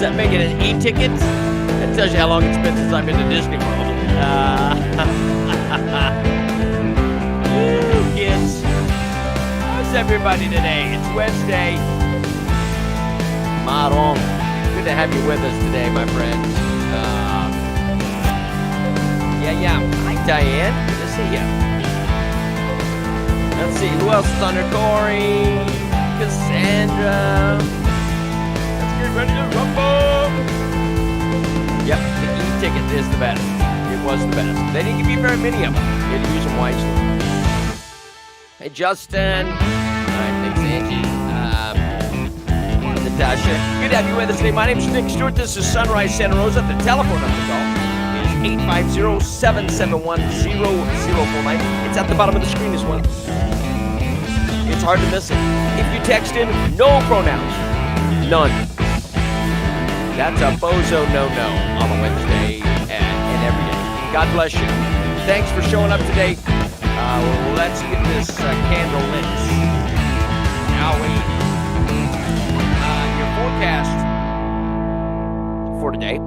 that make it an e-ticket? That tells you how long it's been since I've been to Disney World. Woo, kids. How's everybody today? It's Wednesday. Marong. Good to have you with us today, my friends. Yeah. Hi, Diane. Good to see you. Let's see. Who else is on there? Corey. Cassandra. Let's get ready to rumble. Yep, the e-ticket is the best. It was the best. They didn't give you very many of them. You had to use them wisely. Hey, Justin. All right, thanks, Angie. Natasha. Good to have you with us today. My name is Nick Stewart. This is Sunrise Santa Rosa. The telephone number to call is 850-771-0049. It's at the bottom of the screen as well. It's hard to miss it. If you text in, no pronouns. None. That's a bozo no-no on a Wednesday and every day. God bless you. Thanks for showing up today. Let's get this candle lit. Shall we? Your forecast for today.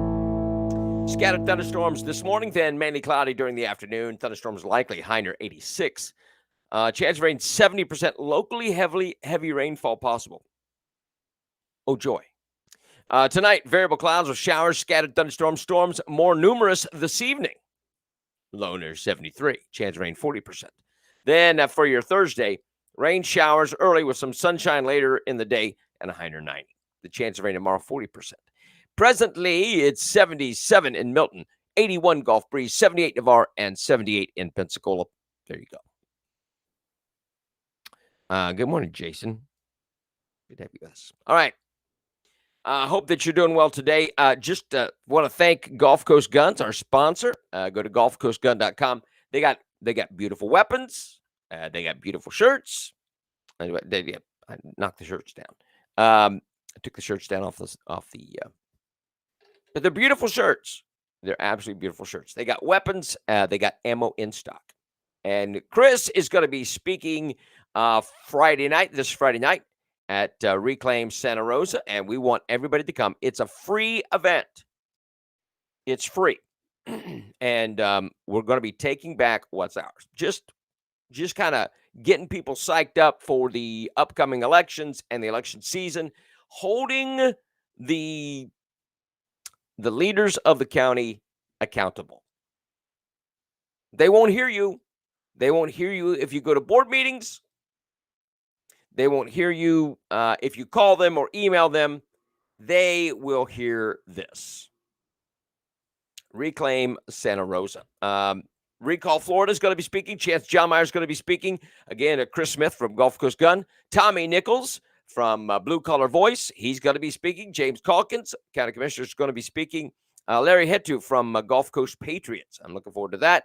Scattered thunderstorms this morning, then mainly cloudy during the afternoon. Thunderstorms likely, high near 86. Chance of rain 70%. Locally heavy rainfall possible. Oh, joy. Tonight, variable clouds with showers, scattered thunderstorms, storms more numerous this evening. Low near 73. Chance of rain 40%. Then for your Thursday, rain showers early with some sunshine later in the day and a high near 90. The chance of rain tomorrow 40%. Presently, it's 77 in Milton, 81 Gulf Breeze, 78 Navarre, and 78 in Pensacola. There you go. Good morning, Jason. Good to have you with us. All right. Hope that you're doing well today. Just want to thank Gulf Coast Guns, our sponsor. Go to gulfcoastgun.com. They got beautiful weapons. They got beautiful shirts. I knocked the shirts down. I took the shirts down off the. But they're beautiful shirts. They're absolutely beautiful shirts. They got weapons. They got ammo in stock. And Chris is going to be speaking this Friday night at Reclaim Santa Rosa, and we want everybody to come. It's a free event. It's free. And we're going to be taking back what's ours. Just kind of getting people psyched up for the upcoming elections and the election season, holding the leaders of the county accountable. They won't hear you. They won't hear you if you go to board meetings. They won't hear you if you call them or email them. They will hear this. Reclaim Santa Rosa. Recall Florida is going to be speaking. Chance John Meyer is going to be speaking. Again, Chris Smith from Gulf Coast Gun. Tommy Nichols from Blue Collar Voice. He's going to be speaking. James Calkins, County Commissioner, is going to be speaking. Larry Hetu from Gulf Coast Patriots. I'm looking forward to that.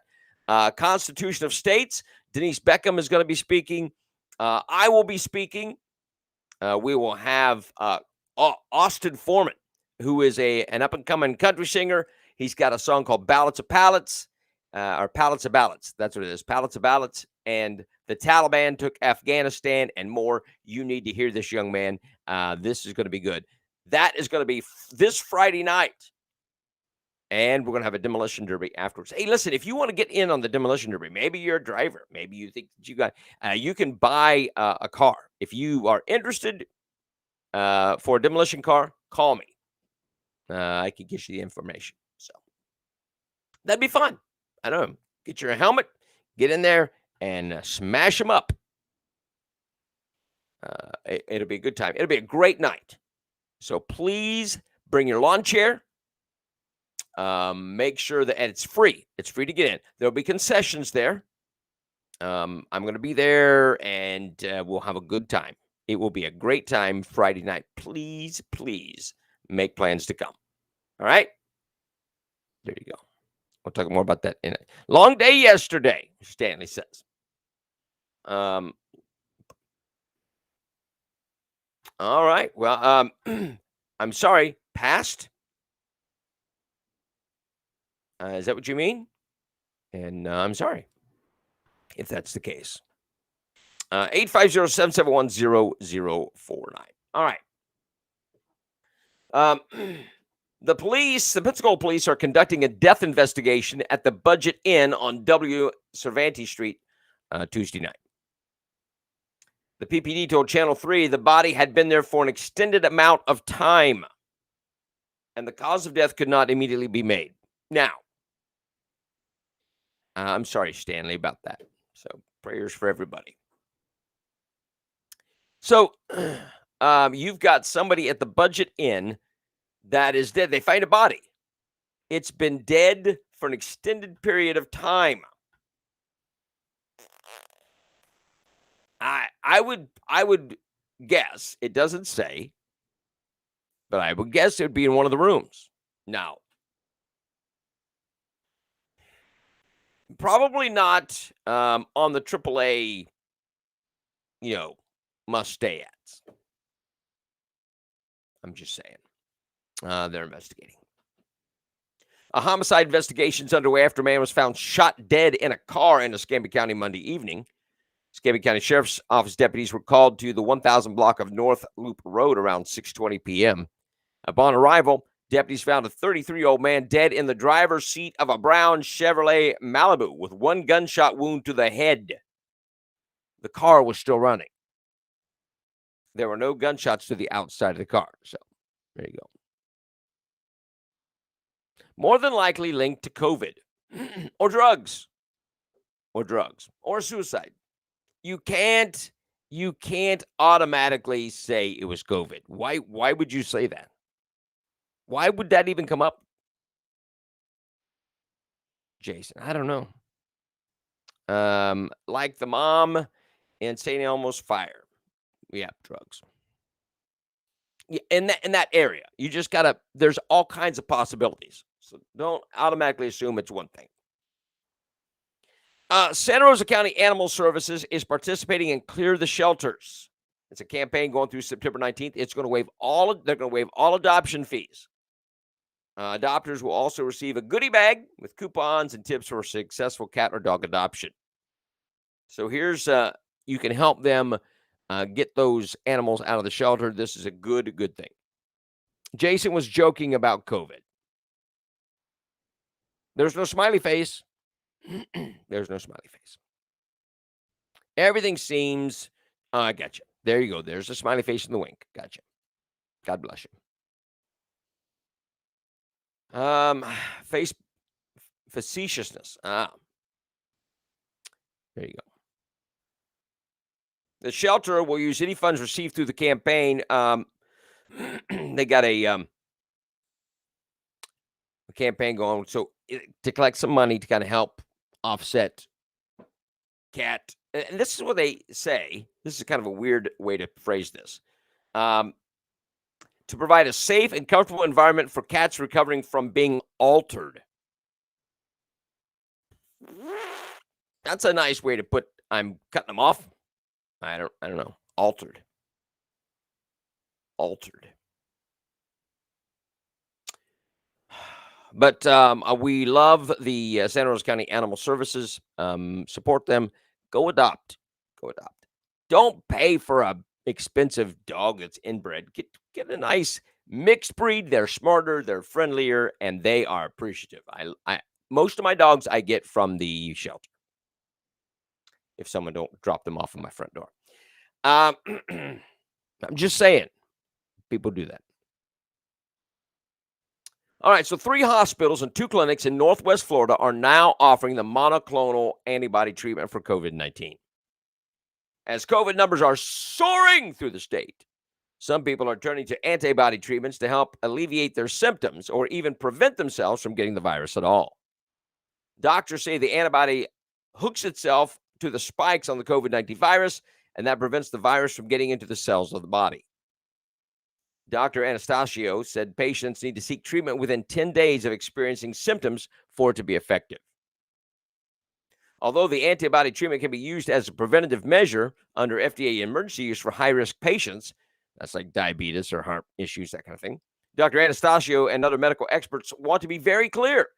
Constitution of States. Denise Beckham is going to be speaking. I will be speaking. We will have Austin Foreman, who is an up-and-coming country singer. He's got a song called Ballots of Pallets, or Pallets of Ballots. That's what it is, Pallets of Ballots. And the Taliban took Afghanistan and more. You need to hear this young man. This is going to be good. That is going to be this Friday night. And we're going to have a demolition derby afterwards. Hey, listen, if you want to get in on the demolition derby, maybe you're a driver. Maybe you think that you can buy a car. If you are interested for a demolition car, call me. I can get you the information. So that'd be fun. I don't know. Get your helmet, get in there, and smash them up. It'll be a good time. It'll be a great night. So please bring your lawn chair. Make sure that, and it's free. It's free to get in. There'll be concessions there. I'm going to be there, and we'll have a good time. It will be a great time Friday night. Please make plans to come. All right? There you go. We'll talk more about that in a long day yesterday, Stanley says. All right. Well, I'm sorry. Past? Is that what you mean? And I'm sorry if that's the case. 850-771-0049. All right. The Pensacola police are conducting a death investigation at the Budget Inn on W. Cervantes Street Tuesday night. The PPD told Channel 3 the body had been there for an extended amount of time, and the cause of death could not immediately be made. Now, I'm sorry, Stanley, about that. So prayers for everybody. So you've got somebody at the Budget Inn that is dead. They find a body. It's been dead for an extended period of time. I would guess, it doesn't say, but I would guess it would be in one of the rooms. Now, probably not on the AAA, must stay ads. I'm just saying. They're investigating. A homicide investigation is underway after a man was found shot dead in a car in Escambia County Monday evening. Escambia County Sheriff's Office deputies were called to the 1000 block of North Loop Road around 6:20 p.m. Upon arrival, deputies found a 33-year-old man dead in the driver's seat of a brown Chevrolet Malibu with one gunshot wound to the head. The car was still running. There were no gunshots to the outside of the car. So there you go. More than likely linked to COVID or drugs or suicide. You can't automatically say it was COVID. Why would you say that? Why would that even come up? Jason, I don't know. Like the mom in St. Elmo's fire. Yeah, drugs. Yeah, in that area. You just gotta, there's all kinds of possibilities. So don't automatically assume it's one thing. Santa Rosa County Animal Services is participating in Clear the Shelters. It's a campaign going through September 19th. They're going to waive all adoption fees. Adopters will also receive a goodie bag with coupons and tips for successful cat or dog adoption. So here's, you can help them get those animals out of the shelter. This is a good thing. Jason was joking about COVID. There's no smiley face. There's no smiley face. Everything seems, I got you. There you go. There's a smiley face and the wink. Gotcha. God bless you. Face facetiousness. There you go. The shelter will use any funds received through the campaign. They got a campaign going to collect some money to kind of help offset cat. And this is what they say. This is kind of a weird way to phrase this. To provide a safe and comfortable environment for cats recovering from being altered. That's a nice way to put I'm cutting them off. I don't know. Altered. But we love the Santa Rosa County Animal Services. Support them. Go adopt. Don't pay for a expensive dog that's inbred. Get a nice mixed breed. They're smarter, they're friendlier, and they are appreciative. I most of my dogs I get from the shelter. If someone don't drop them off at my front door. I'm just saying, people do that. All right, so 3 hospitals and 2 clinics in Northwest Florida are now offering the monoclonal antibody treatment for COVID-19. As COVID numbers are soaring through the state, some people are turning to antibody treatments to help alleviate their symptoms or even prevent themselves from getting the virus at all. Doctors say the antibody hooks itself to the spikes on the COVID-19 virus, and that prevents the virus from getting into the cells of the body. Dr. Anastasio said patients need to seek treatment within 10 days of experiencing symptoms for it to be effective. Although the antibody treatment can be used as a preventative measure under FDA emergency use for high-risk patients, that's like diabetes or heart issues, that kind of thing, Dr. Anastasio and other medical experts want to be very clear.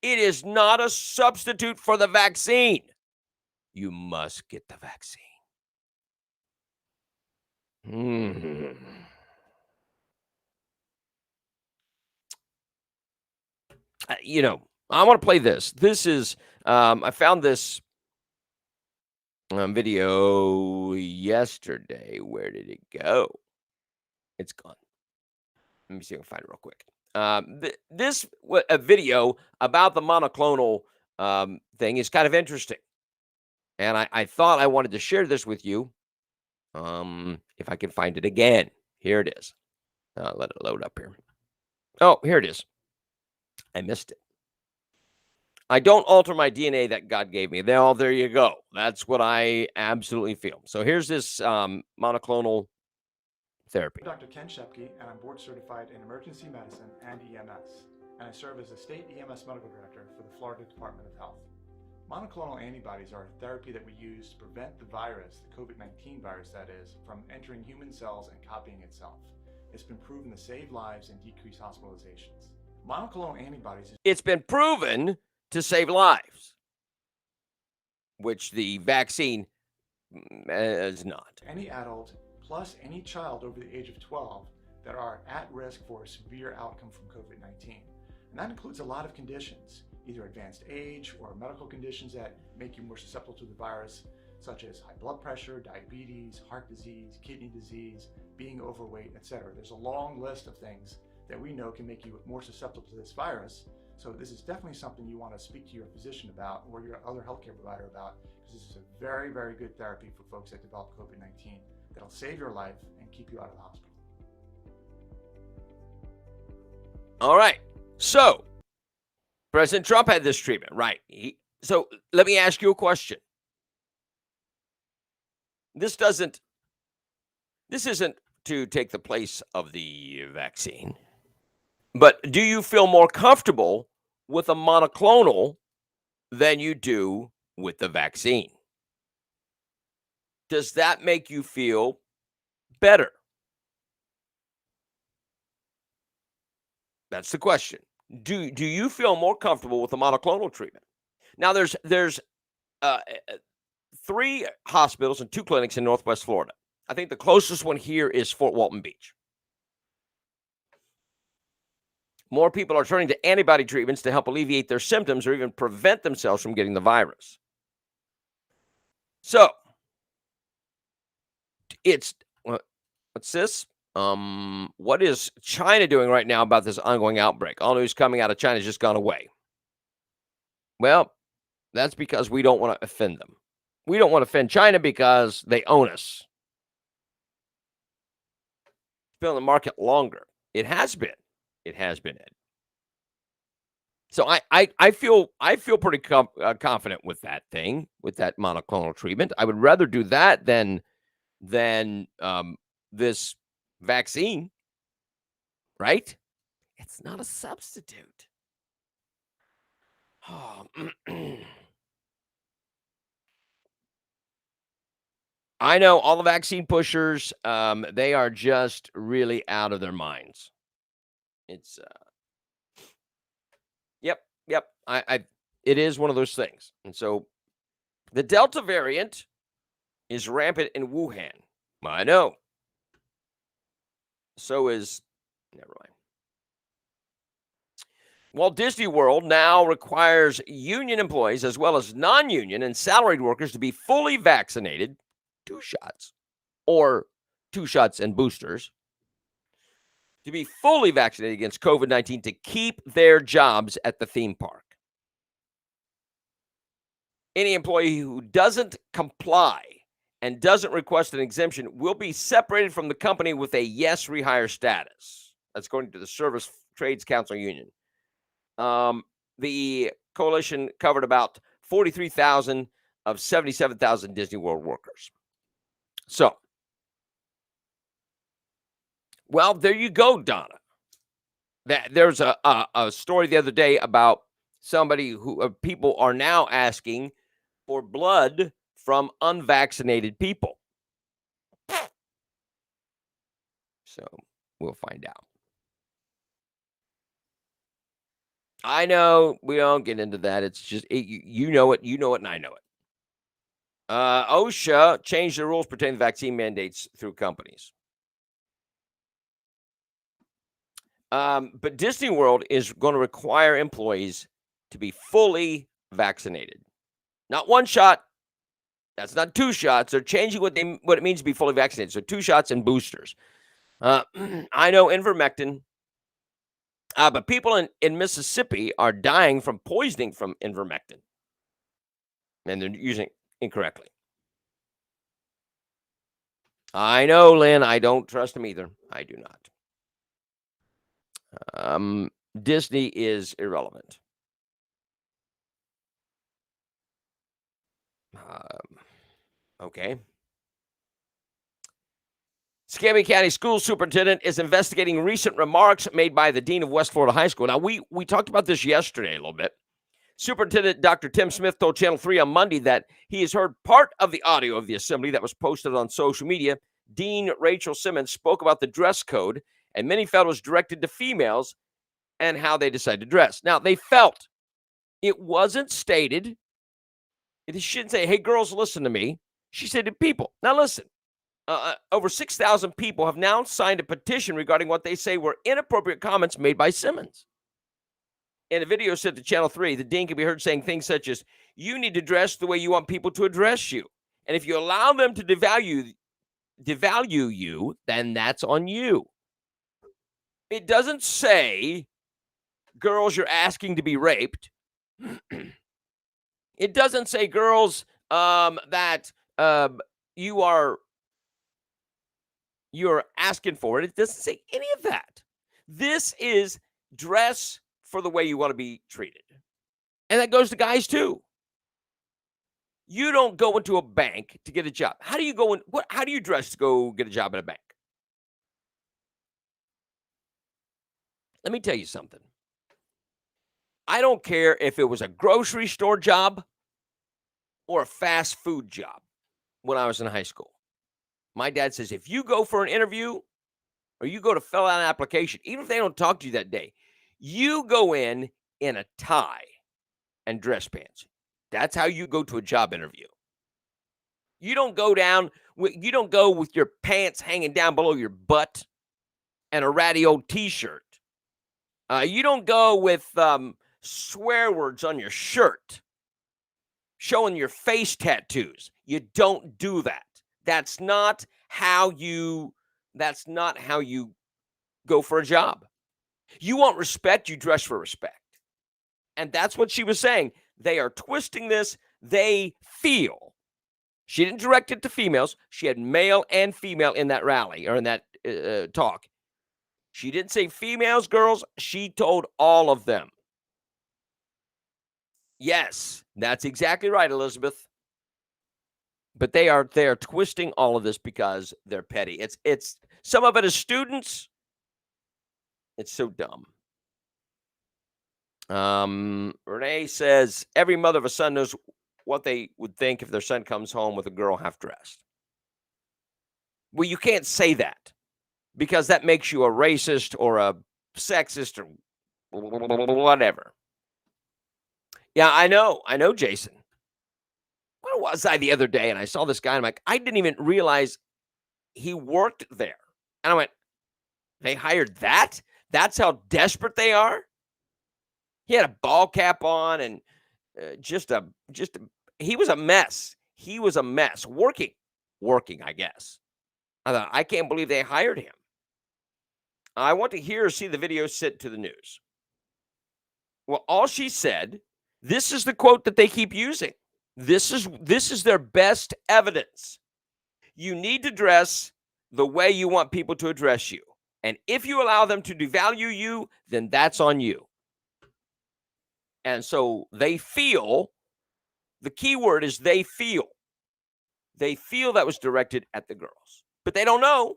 It is not a substitute for the vaccine. You must get the vaccine. I want to play this. This is, I found this video yesterday. Where did it go? It's gone. Let me see if I can find it real quick. A video about the monoclonal thing is kind of interesting. And I thought I wanted to share this with you. If I can find it again. Here it is. Let it load up here. Oh, here it is. I missed it. I don't alter my DNA that God gave me. There you go. That's what I absolutely feel. So here's this monoclonal therapy. I'm Dr. Ken Shepke, and I'm board certified in emergency medicine and EMS, and I serve as the state EMS medical director for the Florida Department of Health. Monoclonal antibodies are a therapy that we use to prevent the virus, the COVID-19 virus that is, from entering human cells and copying itself. It's been proven to save lives and decrease hospitalizations. Monoclonal antibodies. It's been proven to save lives, which the vaccine is not. Any adult plus any child over the age of 12 that are at risk for a severe outcome from COVID-19. And that includes a lot of conditions, either advanced age or medical conditions that make you more susceptible to the virus, such as high blood pressure, diabetes, heart disease, kidney disease, being overweight, etc. There's a long list of things that we know can make you more susceptible to this virus. So this is definitely something you want to speak to your physician about or your other healthcare provider about, because this is a very, very good therapy for folks that develop COVID-19 that'll save your life and keep you out of the hospital. All right. So President Trump had this treatment, right? So let me ask you a question. This isn't to take the place of the vaccine, but do you feel more comfortable with a monoclonal than you do with the vaccine? Does that make you feel better? That's the question. Do you feel more comfortable with the monoclonal treatment? Now, there's 3 hospitals and 2 clinics in Northwest Florida. I think the closest one here is Fort Walton Beach. More people are turning to antibody treatments to help alleviate their symptoms or even prevent themselves from getting the virus. So, what's this? What is China doing right now about this ongoing outbreak? All news coming out of China has just gone away. Well, that's because we don't want to offend them. We don't want to offend China because they own us. It's been on the market longer. It has been, Ed. So I feel pretty confident with that thing, with that monoclonal treatment. I would rather do that than this vaccine, right? It's not a substitute. Oh. I know all the vaccine pushers, they are just really out of their minds. It's yep. It is one of those things. And so the Delta variant is rampant in Wuhan. I know. So is, never mind. Walt Disney World now requires union employees as well as non-union and salaried workers to be fully vaccinated, 2 shots, or 2 shots and boosters, to be fully vaccinated against COVID-19 to keep their jobs at the theme park. Any employee who doesn't comply and doesn't request an exemption will be separated from the company with a yes rehire status. That's according to the Service Trades Council Union. The coalition covered about 43,000 of 77,000 Disney World workers. So, well, there you go, Donna. There's a story the other day about somebody who people are now asking for blood from unvaccinated people. So we'll find out. I know we don't get into that. It's just, you know it, and I know it. OSHA changed the rules pertaining to vaccine mandates through companies. But Disney World is going to require employees to be fully vaccinated. Not one shot. That's not 2 shots. They're changing what it means to be fully vaccinated. So 2 shots and boosters. I know ivermectin, but people in Mississippi are dying from poisoning from ivermectin, and they're using it incorrectly. I know, Lynn. I don't trust them either. I do not. Disney is irrelevant. Okay. Scammy County School Superintendent is investigating recent remarks made by the Dean of West Florida High School. Now, we talked about this yesterday a little bit. Superintendent Dr. Tim Smith told Channel 3 on Monday that he has heard part of the audio of the assembly that was posted on social media. Dean Rachel Simmons spoke about the dress code, and many felt it was directed to females and how they decide to dress. Now, they felt it wasn't stated. She didn't say, hey, girls, listen to me. She said to people, now listen. Over 6,000 people have now signed a petition regarding what they say were inappropriate comments made by Simmons. In a video sent to Channel 3, the dean can be heard saying things such as, you need to dress the way you want people to address you. And if you allow them to devalue you, then that's on you. It doesn't say, girls, you're asking to be raped. It doesn't say, girls, that you're asking for it. It doesn't say any of that. This is dress for the way you want to be treated. And that goes to guys too. You don't go into a bank to get a job. How do you go in? How do you dress to go get a job at a bank? Let me tell you something. I don't care if it was a grocery store job or a fast food job when I was in high school. My dad says, if you go for an interview or you go to fill out an application, even if they don't talk to you that day, you go in a tie and dress pants. That's how you go to a job interview. You don't go with your pants hanging down below your butt and a ratty old t-shirt. You don't go with swear words on your shirt, showing your face tattoos. You don't do that. That's not how you go for a job. You want respect, you dress for respect. And that's what she was saying. They are twisting this. They feel. She didn't direct it to females. She had male and female in that rally or in that talk. She didn't say females, girls. She told all of them. Yes, that's exactly right, Elizabeth. But they are twisting all of this because they're petty. It's some of it is students. It's so dumb. Renee says every mother of a son knows what they would think if their son comes home with a girl half dressed. Well, you can't say that because that makes you a racist or a sexist or whatever. Yeah, I know, Jason. Where was I the other day? And I saw this guy, and I'm like, I didn't even realize he worked there. And I went, they hired that? That's how desperate they are? He had a ball cap on and he was a mess. He was a mess. Working, I guess. I thought, I can't believe they hired him. I want to hear or see the video sent to the news. Well, all she said, this is the quote that they keep using. This is their best evidence. You need to dress the way you want people to address you. And if you allow them to devalue you, then that's on you. And so they feel, the key word is they feel. They feel that was directed at the girls. But they don't know,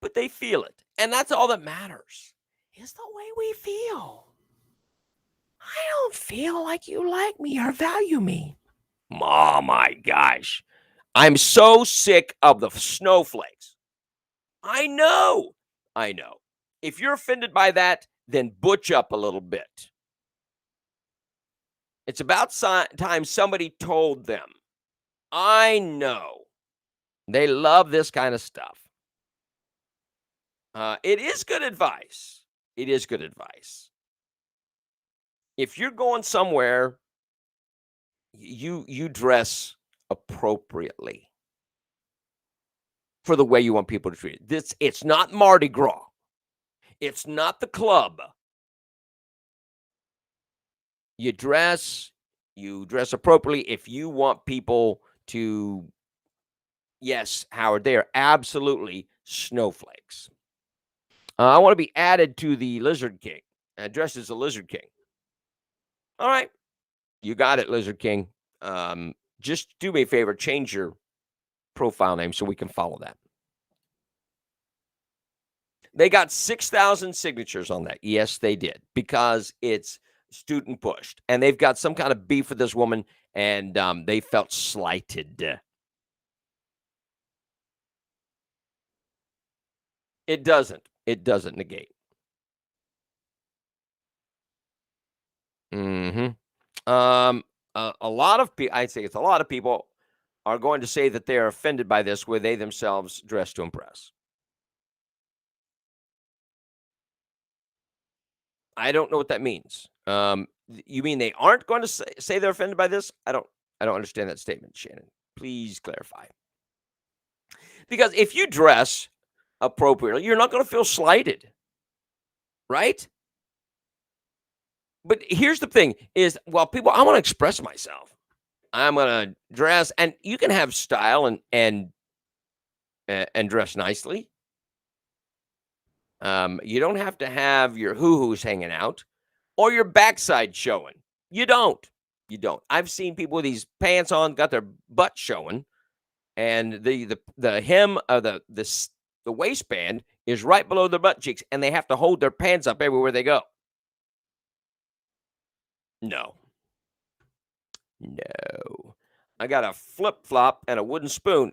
but they feel it. And that's all that matters, is the way we feel. I don't feel like you like me or value me. Oh my gosh. I'm so sick of the snowflakes. I know. If you're offended by that, then butch up a little bit. It's about time somebody told them. I know. They love this kind of stuff. It is good advice. It is good advice. If you're going somewhere, you dress appropriately for the way you want people to treat it. It's not Mardi Gras. It's not the club. You dress appropriately if you want people to, yes, Howard, they are absolutely snowflakes. I want to be added to the Lizard King, dressed as a Lizard King. All right. You got it, Lizard King. Just do me a favor, change your profile name so we can follow that. They got 6,000 signatures on that. Yes, they did, because it's student pushed. And they've got some kind of beef with this woman, and they felt slighted. It doesn't negate. A lot of people, I'd say it's a lot of people, are going to say that they are offended by this, where they themselves dress to impress. I don't know what that means. You mean they aren't going to say they're offended by this? I don't understand that statement, Shannon. Please clarify. Because if you dress appropriately, you're not going to feel slighted, right? But here's the thing is, well, people, I want to express myself. I'm going to dress, and you can have style and dress nicely. You don't have to have your hoo-hoos hanging out or your backside showing. You don't. I've seen people with these pants on, got their butt showing, and the hem of the waistband is right below their butt cheeks, and they have to hold their pants up everywhere they go. No. I got a flip-flop and a wooden spoon.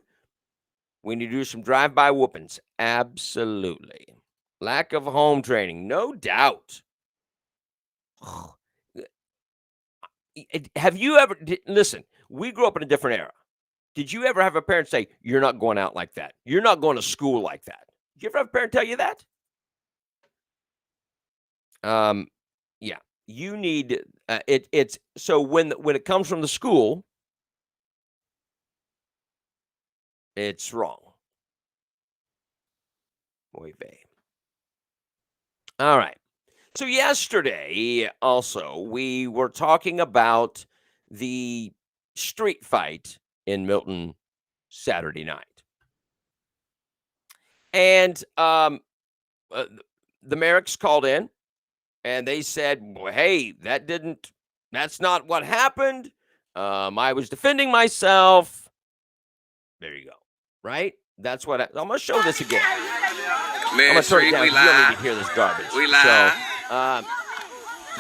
We need to do some drive-by whoopings. Absolutely. Lack of home training, no doubt. Have you ever, listen, we grew up in a different era. Did you ever have a parent say, you're not going out like that? You're not going to school like that? Did you ever have a parent tell you that? Yeah. You need, it's, so when it comes from the school, it's wrong. Muy bien. All right. So yesterday, also, we were talking about the street fight in Milton Saturday night. And the Merricks called in, and they said, well, hey, that's not what happened. I was defending myself. There you go. Right? That's what I'm going to show this again. I'm going to turn it down. You don't need to hear this garbage. We live. So,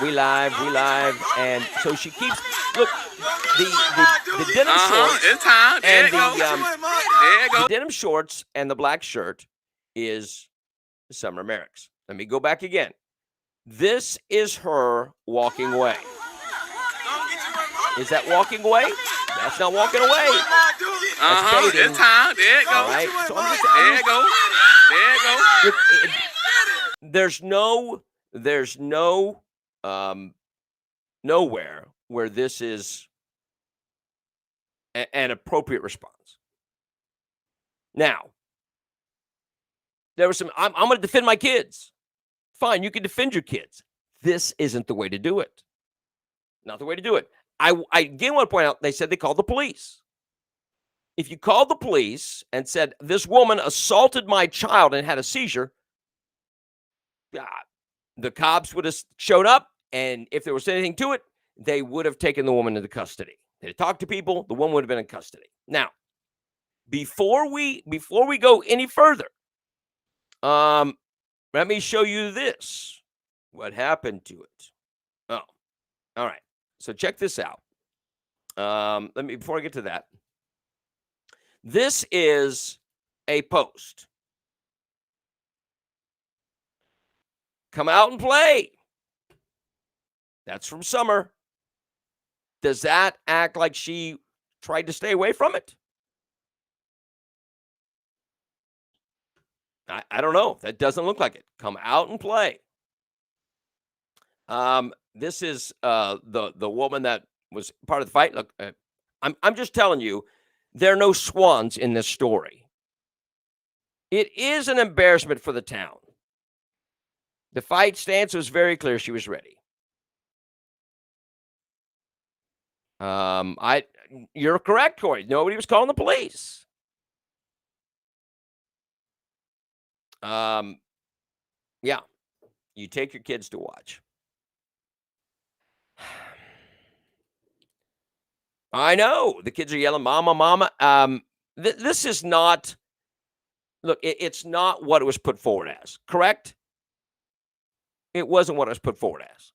we live. And so she keeps, look, the denim shorts. It's time. There And the the denim shorts and the black shirt is Summer Merricks. Let me go back again. This is her walking away. Is that walking away? That's not walking away. That's baiting. It's time. There it goes. All right. So There it goes. There it goes. There's no nowhere where this is an appropriate response. Now, there was some, I'm going to defend my kids. Fine, you can defend your kids. This isn't the way to do it. Not the way to do it. I again want to point out, they said they called the police. If you called the police and said, this woman assaulted my child and had a seizure, the cops would have showed up, and if there was anything to it, they would have taken the woman into custody. They'd talk to people, the woman would have been in custody. Now, before we go any further, let me show you this. What happened to it? Oh, all right. So check this out. Before I get to that, this is a post. Come out and play. That's from Summer. Does that act like she tried to stay away from it? I don't know. That doesn't look like it. Come out and play. This is the woman that was part of the fight. Look, I'm just telling you, there are no swans in this story. It is an embarrassment for the town. The fight stance was very clear. She was ready. You're correct, Corey. Nobody was calling the police. Yeah, you take your kids to watch. I know the kids are yelling, "Mama, mama." This is not. Look, it's not what it was put forward as. Correct? It wasn't what it was put forward as.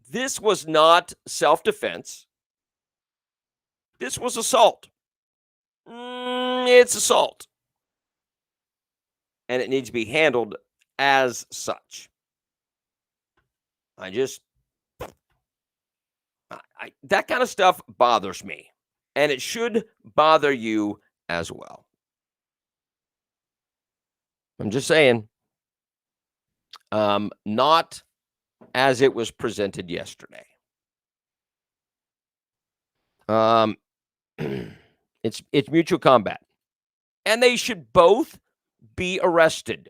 This was not self-defense. This was assault. It's assault. And it needs to be handled as such. That kind of stuff bothers me. And it should bother you as well. I'm just saying. Not as it was presented yesterday. It's mutual combat. And they should both be arrested.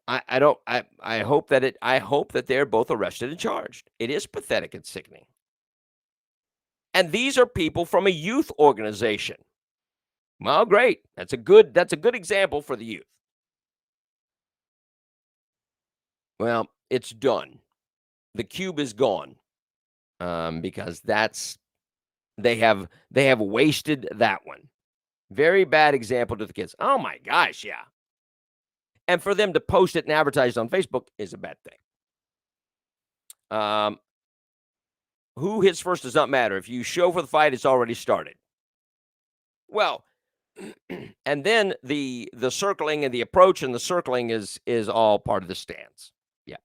I hope that they're both arrested and charged. It is pathetic and sickening. And these are people from a youth organization. Well, great. That's a good example for the youth. Well, it's done. The cube is gone. Because they have wasted that one. Very bad example to the kids. Oh my gosh, yeah. And for them to post it and advertise it on Facebook is a bad thing. Who hits first does not matter. If you show for the fight, it's already started. Well, and then the circling and the approach and the circling is all part of the stance. Yeah.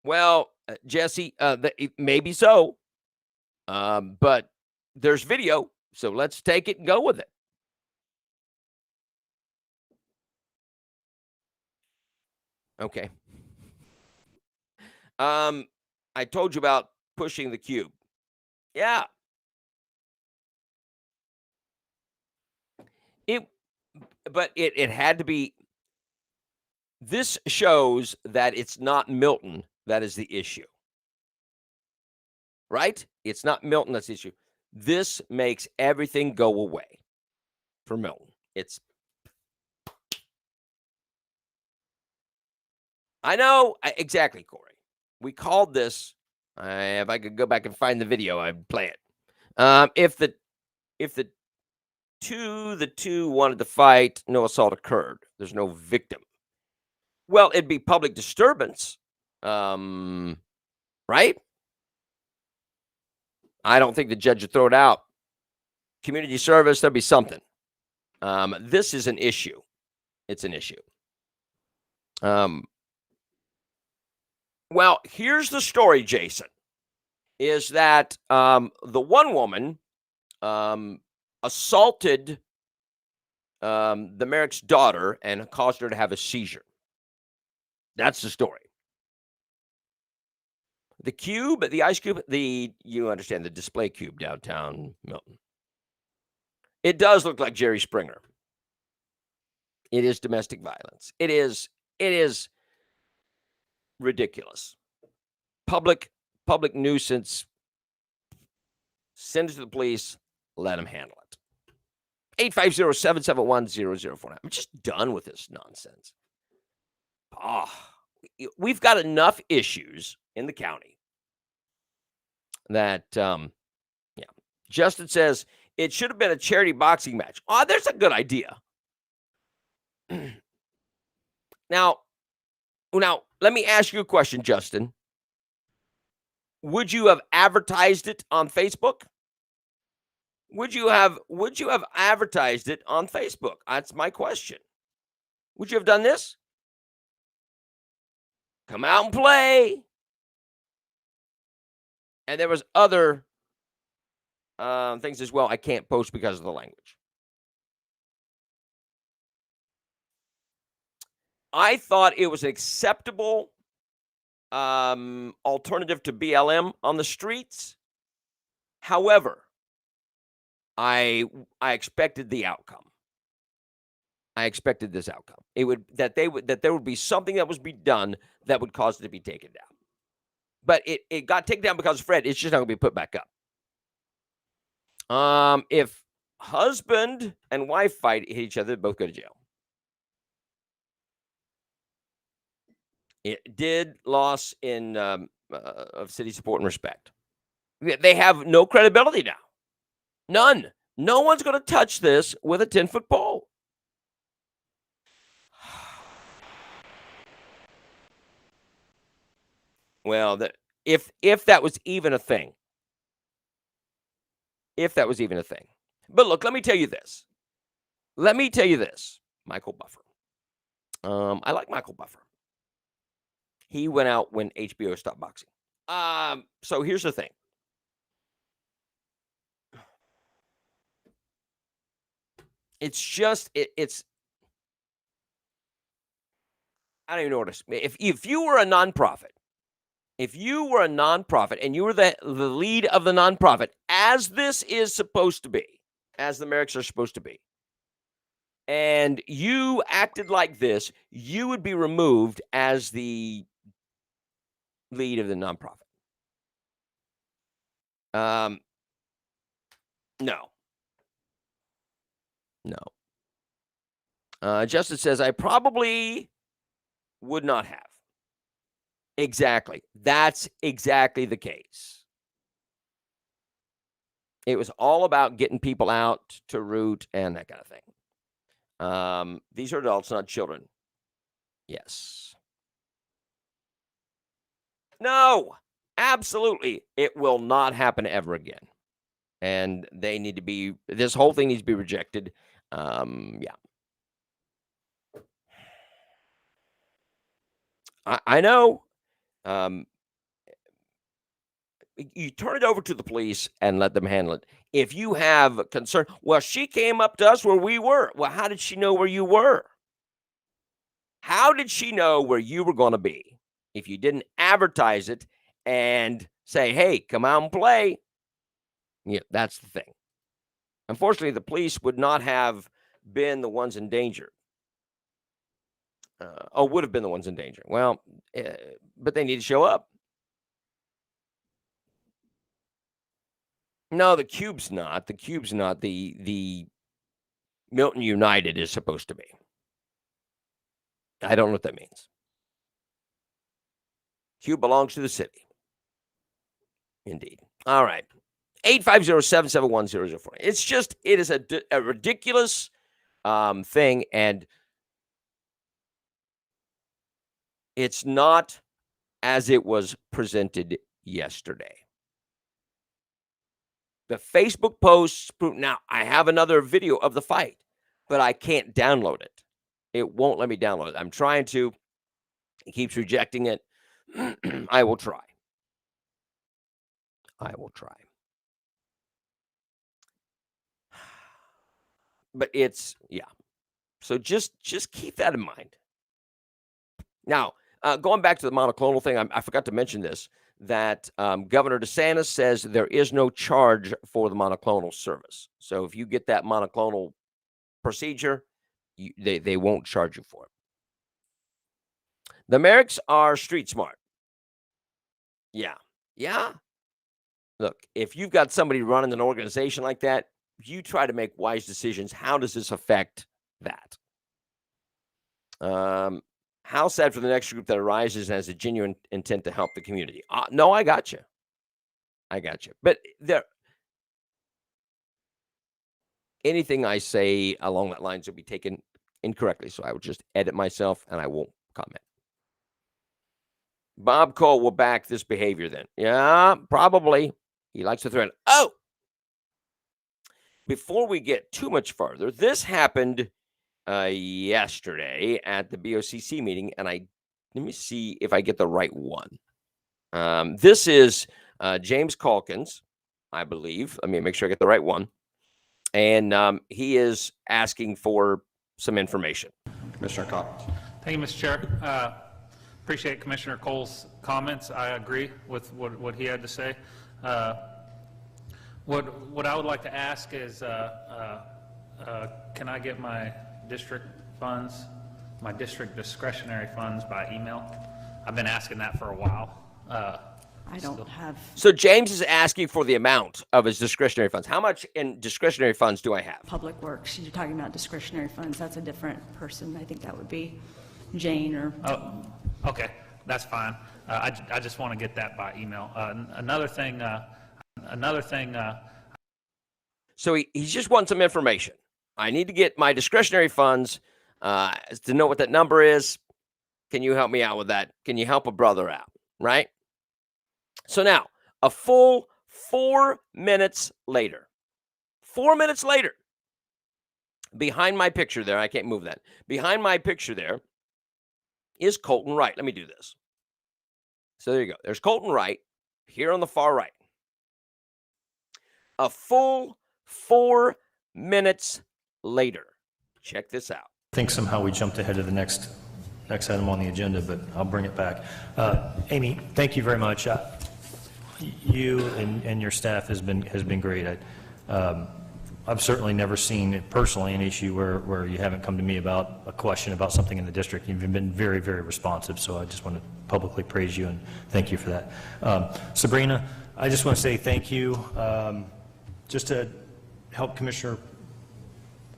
Well, Jesse, maybe so. But there's video, so let's take it and go with it. Okay. I told you about pushing the cube. Yeah. But it had to be. This shows that it's not Milton that is the issue. Right? It's not Milton that's the issue. This makes everything go away for Milton. I know. Exactly, Corey. We called this. If I could go back and find the video, I'd play it. If the two wanted to fight, no assault occurred. There's no victim. Well, it'd be public disturbance. Right? I don't think the judge would throw it out. Community service, there'd be something. This is an issue. It's an issue. Well, here's the story, Jason, is that the one woman assaulted the Merrick's daughter and caused her to have a seizure. That's the story. The cube, the ice cube, you understand, the display cube downtown Milton. It does look like Jerry Springer. It is domestic violence. It is ridiculous. Public nuisance. Send it to the police. Let them handle it. 850-771-0049. I'm just done with this nonsense. We've got enough issues in the county that, Justin says it should have been a charity boxing match. There's a good idea. Now, let me ask you a question, Justin. Would you have advertised it on Facebook? Would you have advertised it on Facebook? That's my question. Would you have done this? Come out and play. And there was other things as well I can't post because of the language. I thought it was an acceptable alternative to BLM on the streets. However, I expected the outcome. I expected this outcome. That there would be something that was be done that would cause it to be taken down. But it got taken down because of Fred. It's just not going to be put back up. If husband and wife hit each other, they both go to jail. It did loss in of city support and respect. They have no credibility now. None. No one's going to touch this with a 10-foot pole. Well, if that was even a thing. If that was even a thing. But look, let me tell you this. Michael Buffer. I like Michael Buffer. He went out when HBO stopped boxing. So here's the thing. It's just it's. I don't even know what to say. If you were a nonprofit, and you were the lead of the nonprofit, as this is supposed to be, as the Merricks are supposed to be, and you acted like this, you would be removed as the lead of the nonprofit. No. Justin says, I probably would not have. Exactly. That's exactly the case. It was all about getting people out to root and that kind of thing. These are adults, not children. Yes. No, absolutely. It will not happen ever again. And this whole thing needs to be rejected. Yeah. I know. You turn it over to the police and let them handle it. If you have concern, well, she came up to us where we were. Well, how did she know where you were? How did she know where you were going to be if you didn't advertise it and say, hey, come out and play? Yeah, that's the thing. Unfortunately, the police would not have been the ones in danger. Would have been the ones in danger. Well, but they need to show up. No, the Cube's not. The Cube's not. The Milton United is supposed to be. I don't know what that means. Cube belongs to the city. Indeed. All right. 850-771-0040. It is a ridiculous thing, and it's not as it was presented yesterday. The Facebook posts prove. Now, I have another video of the fight, but I can't download it. It won't let me download it. I'm trying to. It keeps rejecting it. I will try. But it's, yeah. So just keep that in mind. Now, going back to the monoclonal thing, I forgot to mention this, that Governor DeSantis says there is no charge for the monoclonal service. So if you get that monoclonal procedure, they won't charge you for it. The Merricks are street smart. Yeah. Look, if you've got somebody running an organization like that, you try to make wise decisions. How does this affect that? How sad for the next group that arises and has a genuine intent to help the community. No, I got you. But anything I say along that lines will be taken incorrectly. So I will just edit myself and I won't comment. Bob Cole will back this behavior then. Yeah, probably. He likes to threaten. Oh! Before we get too much further, this happened yesterday at the BOCC meeting, and let me see if I get the right one. This is James Calkins, I believe. Let me make sure I get the right one. And he is asking for some information. Commissioner Calkins. Thank you, Mr. Chair. Appreciate Commissioner Cole's comments. I agree with what he had to say. What I would like to ask is, can I get my district funds, my district discretionary funds by email? I've been asking that for a while. I don't have, So James is asking for the amount of his discretionary funds. How much in discretionary funds do I have? Public Works, you're talking about discretionary funds, that's a different person. I think that would be Jane or, Oh, okay, that's fine. I just want to get that by email. Another thing, So he just wants some information. I need to get my discretionary funds to know what that number is. Can you help me out with that? Can you help a brother out? Right? So now, a full 4 minutes later, 4 minutes later, behind my picture there, I can't move that. Behind my picture there is Colton Wright. Let me do this. So there you go. There's Colton Wright here on the far right. A full 4 minutes later. Check this out. I think somehow we jumped ahead of the next item on the agenda, but I'll bring it back. Amy, thank you very much. You and your staff has been great. I've certainly never seen personally an issue where you haven't come to me about a question about something in the district. You've been very, very responsive, so I just want to publicly praise you and thank you for that. Sabrina, I just want to say thank you. Just to help Commissioner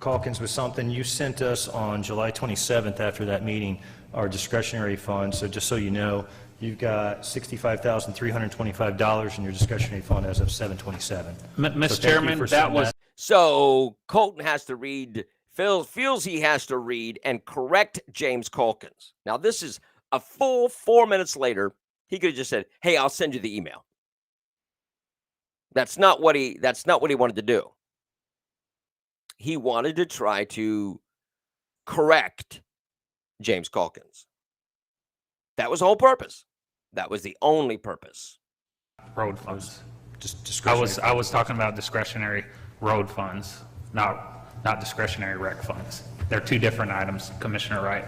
Calkins with something, you sent us on July 27th after that meeting our discretionary fund. So just so you know, you've got $65,325 in your discretionary fund as of 7/27. Mr. Chairman, that was So Colton has to read, feels he has to read and correct James Calkins. Now, this is a full 4 minutes later. He could have just said, hey, I'll send you the email. That's not what he wanted to do. He wanted to try to correct James Calkins. That was the whole purpose. That was the only purpose. road funds. Just discretionary. I was talking about discretionary road funds, not discretionary rec funds. They're two different items, Commissioner Wright.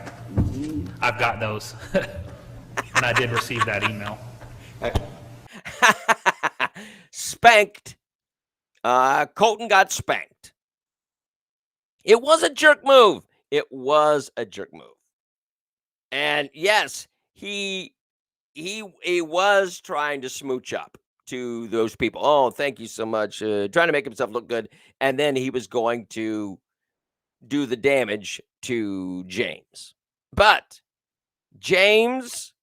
I've got those, and I did receive that email. Spanked. Colton got spanked. It was a jerk move. It was a jerk move. And yes, he was trying to smooch up to those people. Oh, thank you so much. Trying to make himself look good. And then he was going to do the damage to James. But James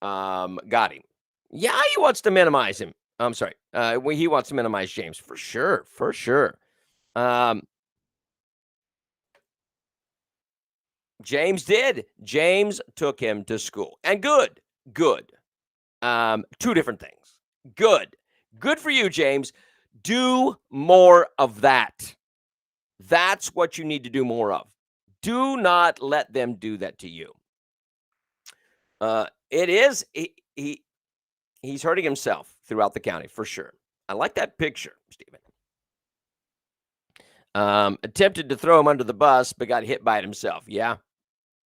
got him. Yeah, he wants to minimize him. I'm sorry. He wants to minimize James for sure. For sure. James did. James took him to school. And good. Two different things. Good for you, James. Do more of that. That's what you need to do more of. Do not let them do that to you. He's hurting himself throughout the county for sure. I like that picture, Stephen. Attempted to throw him under the bus, but got hit by it himself. Yeah.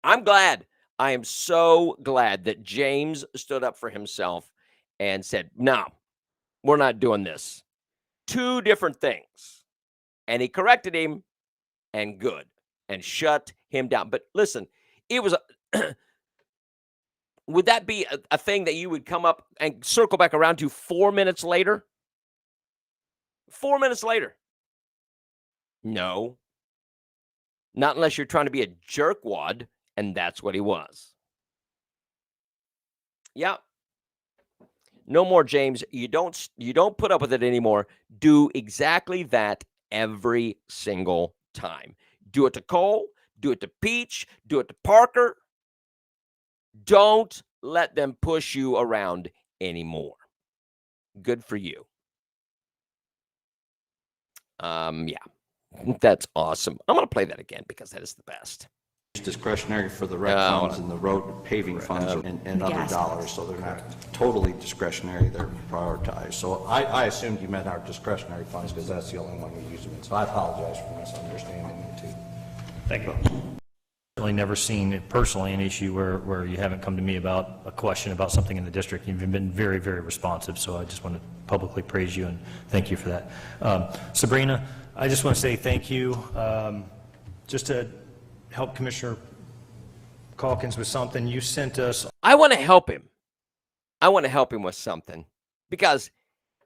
I'm glad. I am so glad that James stood up for himself and said, no, we're not doing this. Two different things. And he corrected him and good and shut him down. But listen, it was would that be a thing that you would come up and circle back around to 4 minutes later? 4 minutes later. No. Not unless you're trying to be a jerkwad, and that's what he was. Yeah. No more, James. You don't put up with it anymore. Do exactly that every single time. Do it to Cole. Do it to Peach. Do it to Parker. Don't let them push you around anymore. Good for you. Yeah, that's awesome. I'm going to play that again because that is the best. Discretionary for the rec funds and the road paving funds and other Gas dollars, funds. so they're not totally discretionary, they're prioritized. So I assumed you meant our discretionary funds because that's the only one we use them in. So I apologize for misunderstanding you too. Thank you. certainly never seen personally an issue where you haven't come to me about a question about something in the district. You've been very, very responsive, so I just want to publicly praise you and thank you for that. Sabrina, I just want to say thank you. Just to help Commissioner Calkins with something, you sent us. I want to help him. I want to help him with something because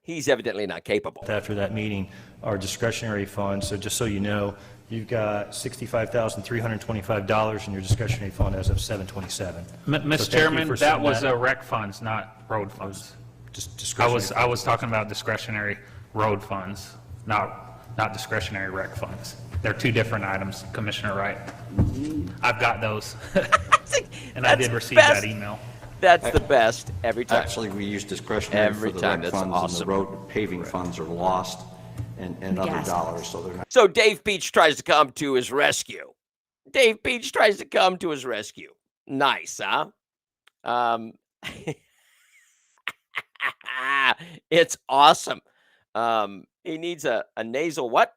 he's evidently not capable. After that meeting, our discretionary fund, so just so you know, you've got $65,325 in your discretionary fund as of 7/27. Mr. Chairman, that was rec funds, not road funds. Just discretionary. I was talking about discretionary road funds, not discretionary rec funds. They're two different items, Commissioner Wright. I've got those. And I did receive that email. That's the best every time. Actually, we use discretionary Every for the time. rec That's funds, awesome. and the road paving funds are lost and other gas dollars, so they're not. So Dave Peach tries to come to his rescue. Dave Peach tries to come to his rescue. Nice, huh? It's awesome. He needs a nasal what?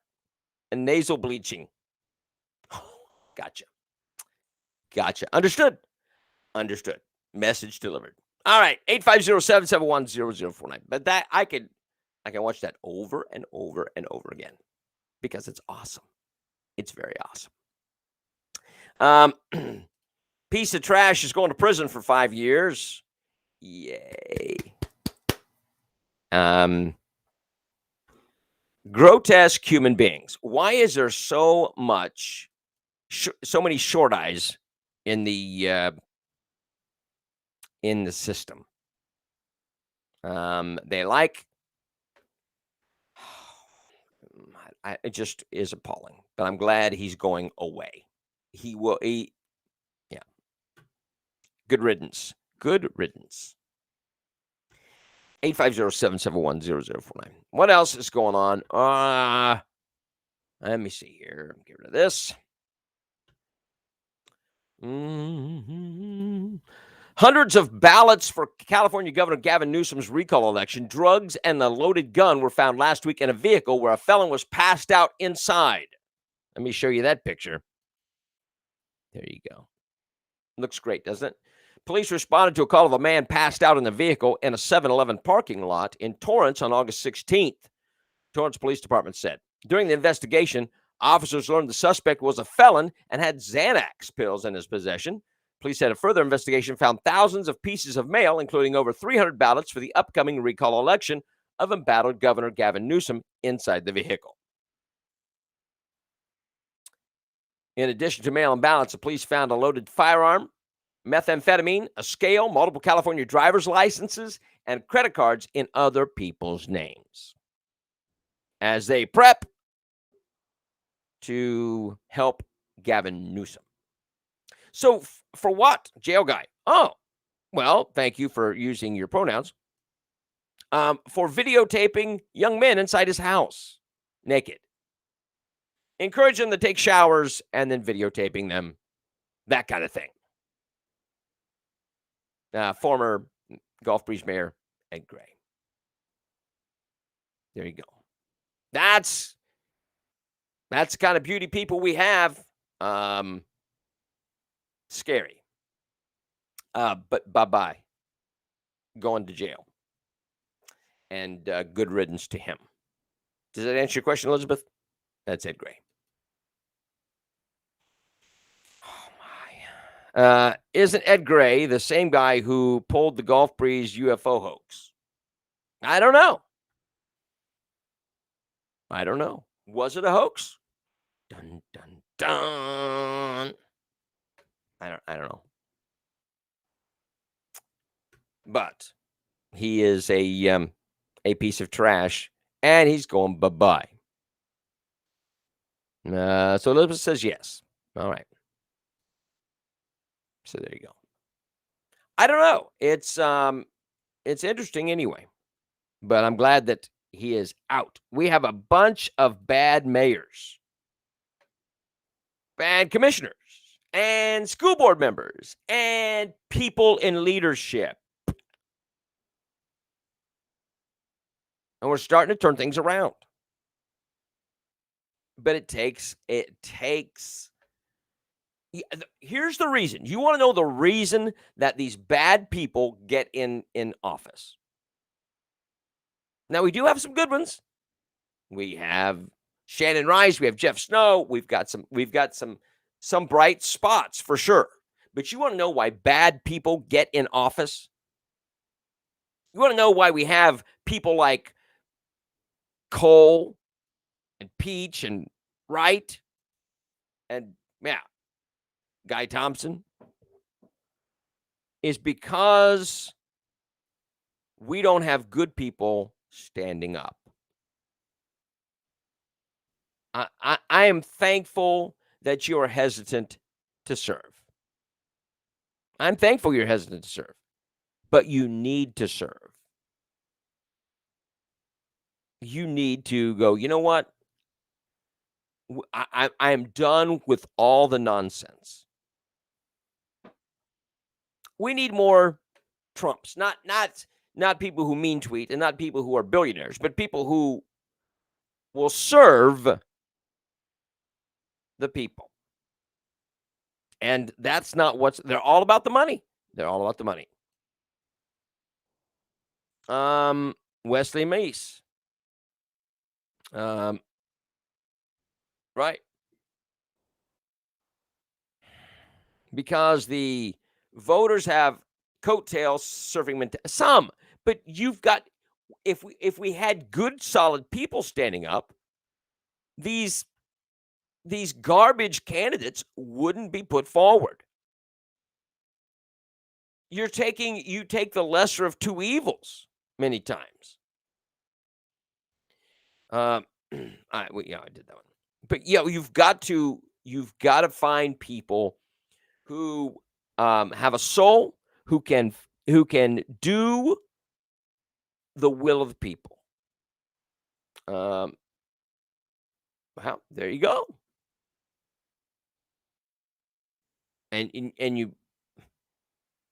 A nasal bleaching. Gotcha. Understood. Message delivered. All right, 850-771-0049. But that I can watch that over and over and over again because it's awesome. It's very awesome. Piece of trash is going to prison for 5 years. Yay. Grotesque human beings. Why is there so much, so many short eyes in the system? They like. It just is appalling. But I'm glad he's going away. He will. Yeah. Good riddance. 850-771-0049. What else is going on? Let me see here. Get rid of this. Hundreds of ballots for California Governor Gavin Newsom's recall election. Drugs and a loaded gun were found last week in a vehicle where a felon was passed out inside. Let me show you that picture. There you go. Looks great, doesn't it? Police responded to a call of a man passed out in the vehicle in a 7-Eleven parking lot in Torrance on August 16th. Torrance Police Department said. During the investigation, officers learned the suspect was a felon and had Xanax pills in his possession. Police said a further investigation found thousands of pieces of mail, including over 300 ballots for the upcoming recall election of embattled Governor Gavin Newsom inside the vehicle. In addition to mail and ballots, the police found a loaded firearm, methamphetamine, a scale, multiple California driver's licenses, and credit cards in other people's names as they prep to help Gavin Newsom. So for what, jail guy? Oh, well, thank you for using your pronouns. For videotaping young men inside his house naked. Encourage them to take showers and then videotaping them, that kind of thing. Former Gulf Breeze Mayor Ed Gray. There you go. That's the kind of beauty people we have. Scary. But bye-bye. Going to jail. And good riddance to him. Does that answer your question, Elizabeth? That's Ed Gray. Isn't Ed Gray the same guy who pulled the Gulf Breeze UFO hoax? I don't know. Was it a hoax? Dun, dun, dun. I don't know. But he is a piece of trash, and he's going bye-bye. So Elizabeth says yes. All right. So there you go. I don't know. It's interesting anyway. But I'm glad that he is out. We have a bunch of bad mayors, bad commissioners, and school board members, and people in leadership. And we're starting to turn things around. But it takes Here's the reason. You want to know the reason that these bad people get in office. Now, we do have some good ones. We have Shannon Rice. We have Jeff Snow. We've got some bright spots for sure. But you want to know why bad people get in office? You want to know why we have people like Cole and Peach and Wright and, Guy Thompson? Is because we don't have good people standing up. I am thankful that you are hesitant to serve. I'm thankful you're hesitant to serve, but you need to serve. You need to go, you know what? I am done with all the nonsense. We need more Trumps, not people who mean tweet and not people who are billionaires, but people who will serve the people. And that's not they're all about the money. They're all about the money. Wesley Mace. Right. Because the voters have coattails serving some, but you've got, if we had good solid people standing up, these garbage candidates wouldn't be put forward. You take the lesser of two evils many times. I did that one. But you've got to find people who have a soul, who can do the will of the people. Well, there you go.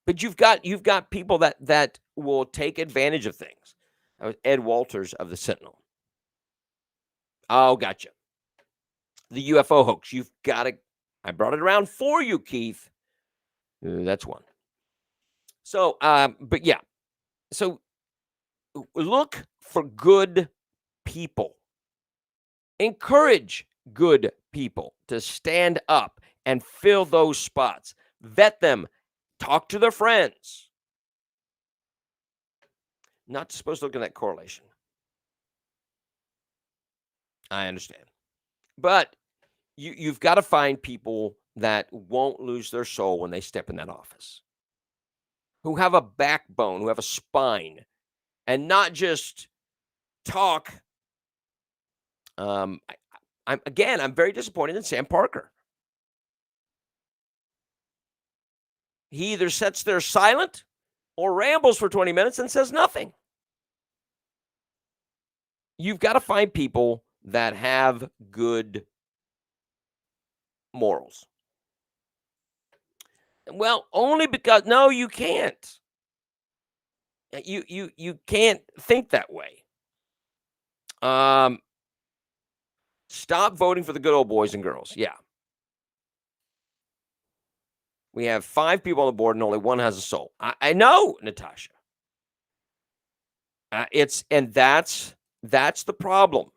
But you've got people that will take advantage of things. That was Ed Walters of the Sentinel. Oh, gotcha. The UFO hoax. You've got to. I brought it around for you, Keith. That's one. So, but yeah. So, look for good people. Encourage good people to stand up and fill those spots. Vet them. Talk to their friends. Not supposed to look at that correlation. I understand. But you've got to find people that won't lose their soul when they step in that office, who have a backbone, who have a spine, and not just talk. I'm very disappointed in Sam Parker. He either sits there silent or rambles for 20 minutes and says nothing. You've got to find people that have good morals. Well, only because you can't. You can't think that way. Stop voting for the good old boys and girls. Yeah. We have 5 people on the board and only one has a soul. I know, Natasha. That's the problem.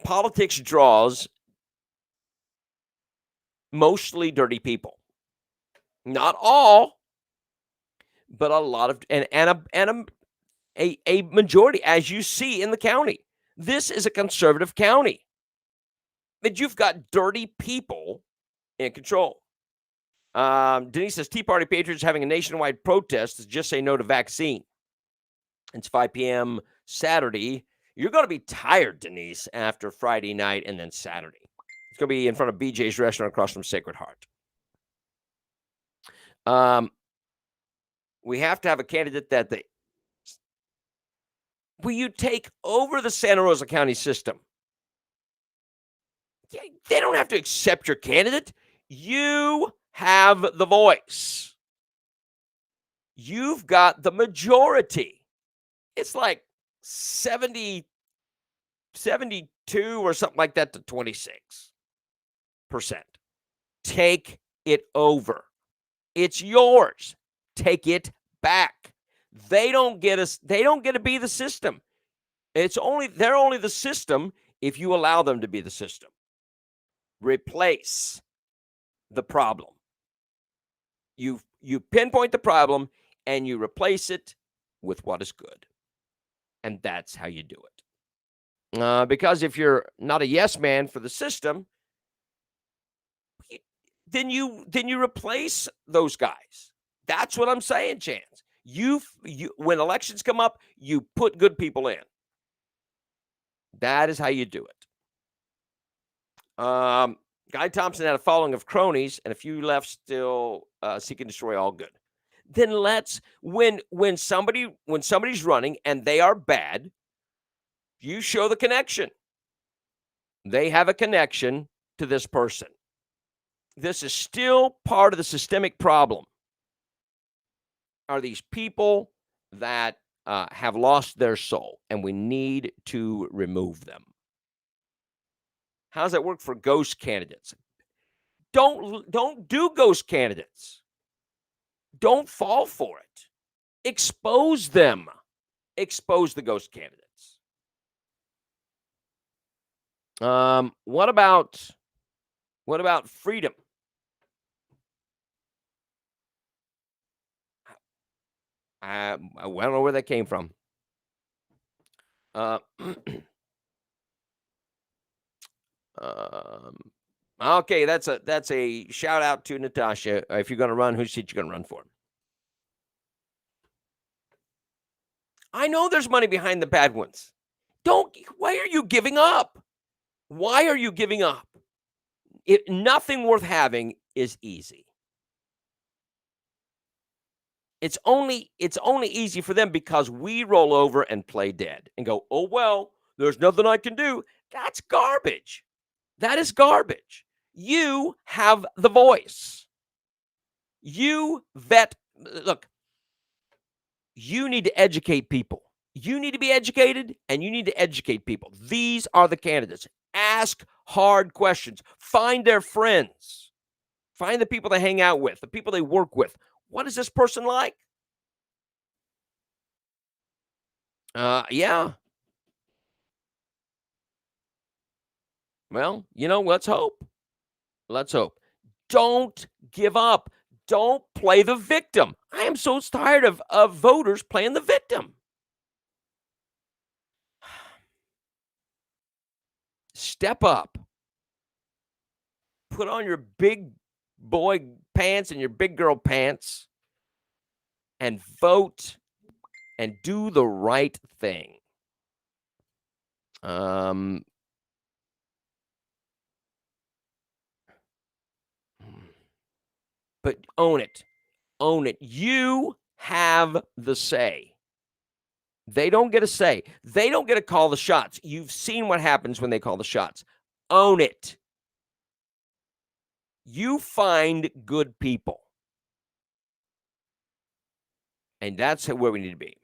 Politics draws mostly dirty people. Not all, but a lot of and a majority, as you see in the county. This is a conservative county. But you've got dirty people in control. Denise says Tea Party Patriots having a nationwide protest to just say no to vaccine. It's 5 p.m. Saturday. You're going to be tired, Denise, after Friday night and then Saturday. It's going to be in front of BJ's restaurant across from Sacred Heart. We have to have a candidate that will you take over the Santa Rosa County system? They don't have to accept your candidate. You have the voice. You've got the majority. It's like 72 or something like that to 26%. take it over. It's yours. Take it back. They don't get to be the system. They're only the system if you allow them to be the system. Replace the problem. You pinpoint the problem and you replace it with what is good. And that's how you do it. Because if you're not a yes man for the system, then you replace those guys. That's what I'm saying, Chance. You when elections come up, you put good people in. That is how you do it. Guy Thompson had a following of cronies, and a few left still seek and destroy all good. Then when somebody's running and they are bad, you show the connection. They have a connection to this person. This is still part of the systemic problem. Are these people that have lost their soul, and we need to remove them. How does that work for ghost candidates? Don't do ghost candidates. Don't fall for it. Expose them. Expose the ghost candidates. What about freedom? I don't know where that came from. Okay, that's a shout out to Natasha. If you're going to run, whose seat you going to run for? I know there's money behind the bad ones. Why are you giving up? Why are you giving up? Nothing worth having is easy. It's only easy for them because we roll over and play dead and go, oh, well, there's nothing I can do. That's garbage. That is garbage. You have the voice. You vet. Look, you need to educate people. You need to be educated, and you need to educate people. These are the candidates. Ask hard questions. Find their friends. Find the people they hang out with, the people they work with. What is this person like? Yeah. Well, let's hope. Let's hope. Don't give up. Don't play the victim. I am so tired of voters playing the victim. Step up. Put on your big boy pants and your big girl pants and vote and do the right thing. But own it. Own it. You have the say. They don't get a say. They don't get to call the shots. You've seen what happens when they call the shots. Own it. You find good people. And that's where we need to be.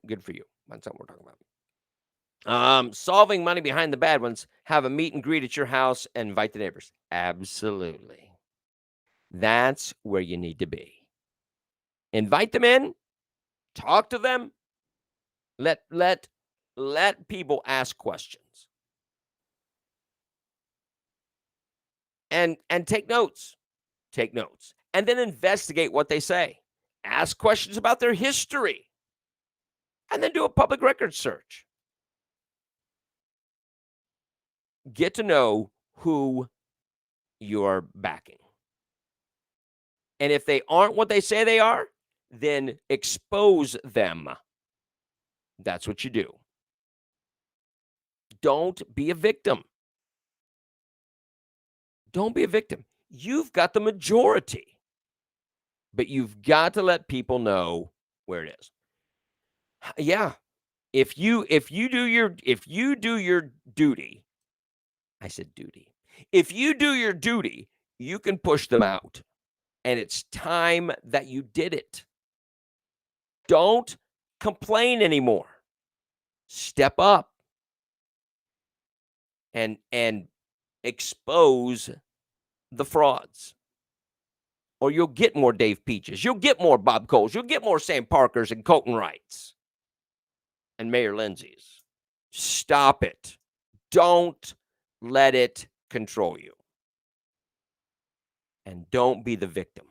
Good for you. That's what we're talking about. Solving money behind the bad ones. Have a meet and greet at your house and invite the neighbors. Absolutely. That's where you need to be. Invite them in. Talk to them. Let people ask questions. And take notes. Take notes. And then investigate what they say. Ask questions about their history. And then do a public records search. Get to know who you're backing. And if they aren't what they say they are, then expose them. That's what you do. Don't be a victim. Don't be a victim. You've got the majority. But you've got to let people know where it is. Yeah. If you do your duty, I said duty. If you do your duty, you can push them out. And it's time that you did it. Don't complain anymore. Step up. and expose the frauds. Or you'll get more Dave Peaches. You'll get more Bob Coles. You'll get more Sam Parkers and Colton Wrights and Mayor Lindsay's. Stop it. Don't let it control you. And don't be the victim.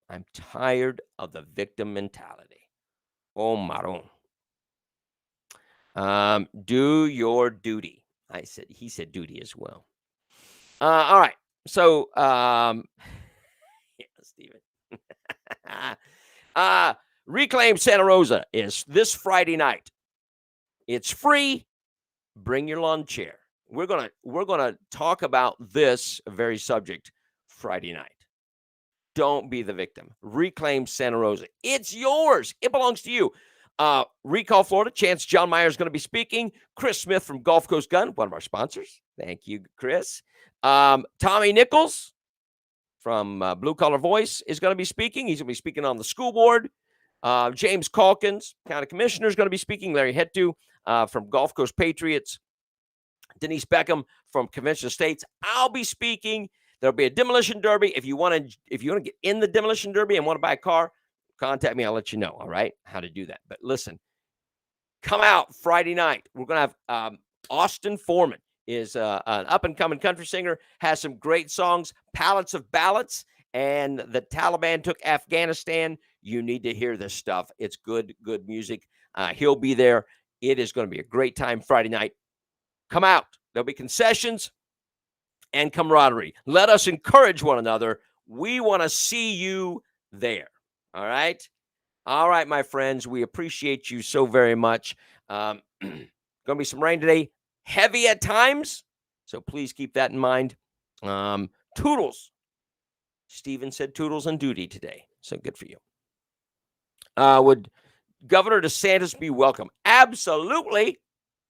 I'm tired of the victim mentality. Oh, maron. Do your duty. He said duty as well. All right. So, yeah, Stephen. Reclaim Santa Rosa is this Friday night. It's free. Bring your lawn chair. We're gonna talk about this very subject Friday night. Don't be the victim. Reclaim Santa Rosa. It's yours. It belongs to you. Recall Florida. Chance John Meyer is going to be speaking. Chris Smith from Gulf Coast Gun, one of our sponsors. Thank you, Chris. Tommy Nichols from Blue Collar Voice is going to be speaking. He's going to be speaking on the school board. James Calkins, county commissioner, is going to be speaking. Larry Hettu from Gulf Coast Patriots. Denise Beckham from Convention Estates. I'll be speaking. There'll be a demolition derby. If you want to get in the demolition derby and want to buy a car, contact me. I'll let you know, all right, how to do that. But listen, come out Friday night. We're going to have Austin Foreman is an up-and-coming country singer, has some great songs, Pallets of Ballads, and the Taliban took Afghanistan. You need to hear this stuff. It's good music. He'll be there. It is going to be a great time Friday night. Come out. There'll be concessions and camaraderie. Let us encourage one another. We want to see you there. All right? All right, my friends. We appreciate you so very much. Going to be some rain today. Heavy at times. So please keep that in mind. Toodles. Stephen said toodles on duty today. So good for you. Would Governor DeSantis be welcome? Absolutely.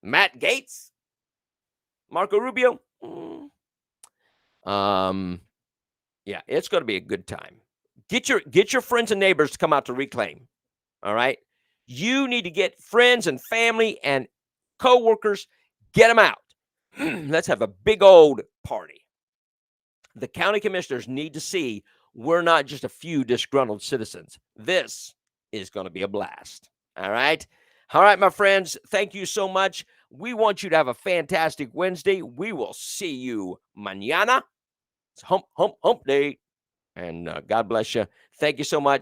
Matt Gaetz. Marco Rubio. Yeah, it's going to be a good time. Get your friends and neighbors to come out to Reclaim. All right. You need to get friends and family and coworkers. Get them out. Let's have a big old party. The county commissioners need to see we're not just a few disgruntled citizens. This is going to be a blast. All right. All right, my friends. Thank you so much. We want you to have a fantastic Wednesday. We will see you mañana. It's hump day. And God bless you. Thank you so much.